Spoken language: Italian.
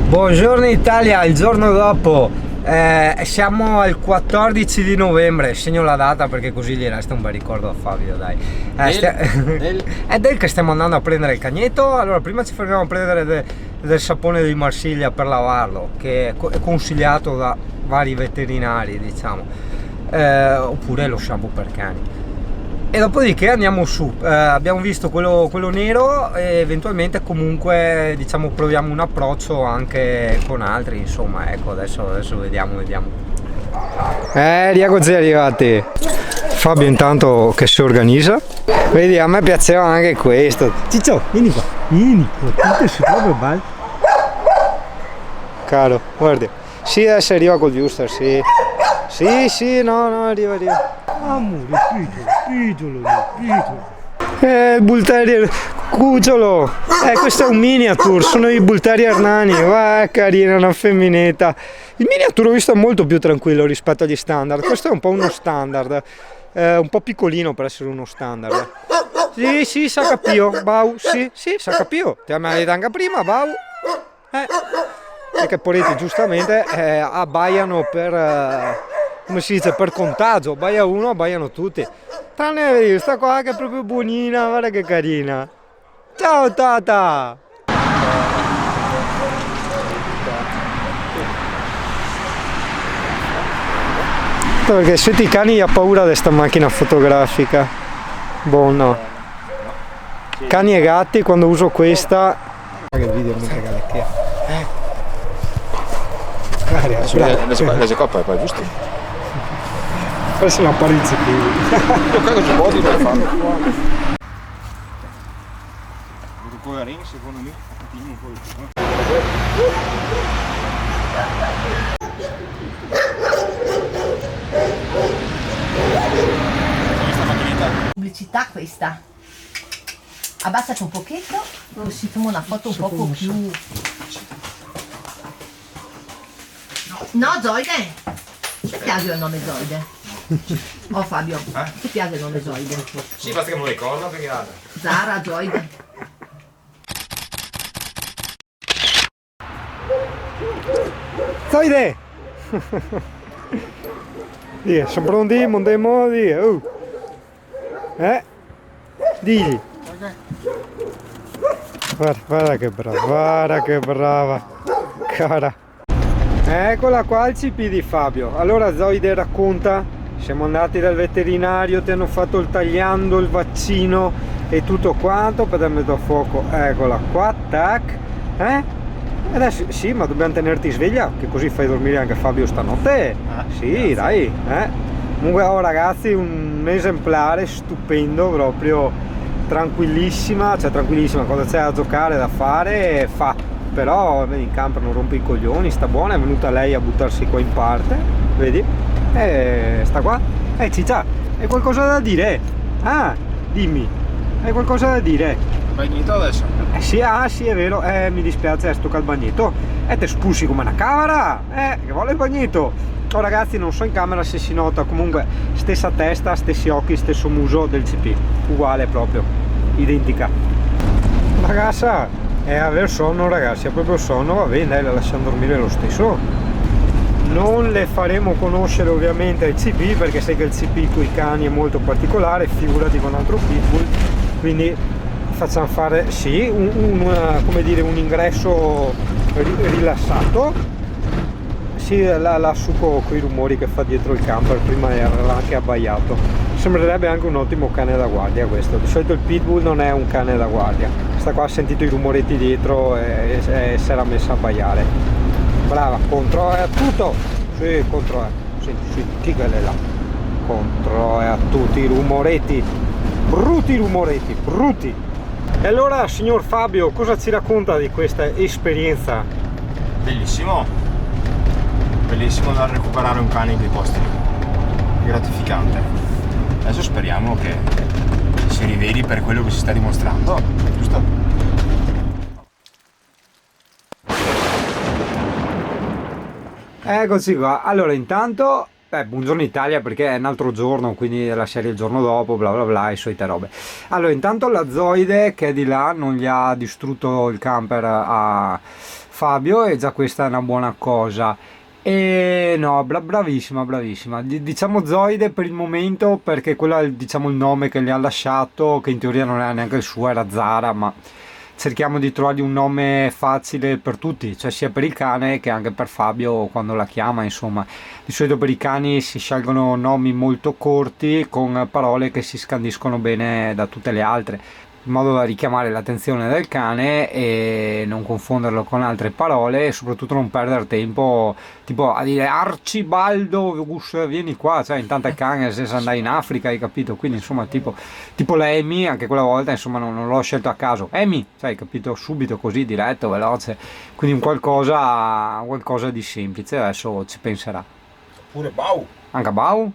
Buongiorno Italia, il giorno dopo siamo al 14 di novembre, segno la data perché così gli resta un bel ricordo a Fabio, dai. È del che stiamo andando a prendere il cagneto. Allora prima ci fermiamo a prendere del sapone di Marsiglia per lavarlo, che è consigliato da vari veterinari, diciamo, oppure lo shampoo per cani. E dopodiché andiamo su, abbiamo visto quello nero e eventualmente comunque diciamo proviamo un approccio anche con altri, insomma, ecco, adesso vediamo. Rieccoci arrivati. Fabio intanto che si organizza. Vedi, a me piaceva anche questo. Ciccio, vieni qua, tutto si trova bello. Caro, guardi. Sì, adesso arriva col Juster, sì. Sì, no, arriva. Amore, picciolo. Il Bull Terrier cucciolo. Questo è un miniature, sono i Bull Terrier nani. Va, carina, una femminetta. Il miniature ho visto molto più tranquillo rispetto agli standard. Questo è un po' uno standard, un po' piccolino per essere uno standard. Sì, sa capio, bau, sì, sa capio. Ti ha detto anche prima, bau. Perché Poretti giustamente abbaiano per, come si dice, per contagio. Abbaia uno, abbaiano tutti. Tranne questa qua che è proprio buonina, guarda che carina. Ciao Tata! Perché se ti cani ha paura di sta macchina fotografica. Boh, no. Cani e gatti quando uso questa. Che video mica galecchia. Le coppe poi, giusto? Forse la parizia qui. Io credo ci può per farlo. Con la ring, secondo me, un po' di più. Pubblicità questa. Abbassati un pochetto, così facciamo una foto un poco più. No, Zoide! Ti piace il nome Zoide? Oh Fabio, ti piace il nome Zoide? Sì, basta che me lo ricordo perché guarda. Zara, Zoide. Zoide! Dì, sono pronti? Montiamo, dì. Digli. Guarda che brava. Cara. Eccola qua il CP di Fabio. Allora Zoide racconta, siamo andati dal veterinario, ti hanno fatto il tagliando, il vaccino e tutto quanto, per darmi a fuoco. Eccola qua, tac. Adesso sì, ma dobbiamo tenerti sveglia, che così fai dormire anche Fabio stanotte. Sì, grazie. Dai. Comunque ragazzi, un esemplare stupendo, proprio tranquillissima, quando c'è da giocare, da fare, fa. Però in camper non rompe i coglioni, sta buona, è venuta lei a buttarsi qua in parte, vedi? Sta qua. Ciccia, hai qualcosa da dire? Dimmi, hai qualcosa da dire? Bagnito adesso? Sì, è vero, mi dispiace, tocca il bagnetto. Te spussi come una cavara, che vuole il bagnetto. Oh ragazzi, non so in camera se si nota, comunque stessa testa, stessi occhi, stesso muso del CP, uguale proprio, identica. Ragazza, aver sonno ragazzi, ha proprio sonno, va bene, dai, la lasciamo dormire lo stesso. Non le faremo conoscere ovviamente il CP, perché sai che il CP con i cani è molto particolare, figurati con un altro pitbull, quindi facciamo fare sì come dire, un ingresso rilassato. Sì, la suco con i rumori che fa dietro il camper, prima era anche abbaiato. Sembrerebbe anche un ottimo cane da guardia questo. Di solito il pitbull non è un cane da guardia. Questa qua ha sentito i rumoretti dietro e si era messa a abbaiare. Brava, contro è a tutto. Sì, contro è. Sì, chi quella è là? Contro è a tutti i rumoretti. Brutti rumoretti, brutti. E allora, signor Fabio, cosa ci racconta di questa esperienza? Bellissimo da recuperare un cane in quei posti, gratificante. Adesso speriamo che si riveli per quello che si sta dimostrando, giusto? Eccoci qua. Allora intanto buongiorno Italia, perché è un altro giorno, quindi la serie il giorno dopo, bla bla bla, e solite robe. Allora intanto la Zoide che è di là non gli ha distrutto il camper a Fabio, e già questa è una buona cosa. E no, bravissima, bravissima. Diciamo Zoide per il momento, perché quello è diciamo il nome che le ha lasciato, che in teoria non era neanche il suo, era Zara, ma cerchiamo di trovargli un nome facile per tutti, cioè sia per il cane che anche per Fabio quando la chiama, insomma. Di solito per i cani si scelgono nomi molto corti con parole che si scandiscono bene da tutte le altre, in modo da richiamare l'attenzione del cane e non confonderlo con altre parole, e soprattutto non perdere tempo tipo a dire Arcibaldo vieni qua, cioè intanto il cane senza andare in Africa, hai capito? Quindi insomma tipo la Amy, anche quella volta insomma non l'ho scelto a caso, Amy, cioè hai capito, subito, così diretto, veloce, quindi un qualcosa di semplice. Adesso ci penserà. Pure Bau. Anche Bau?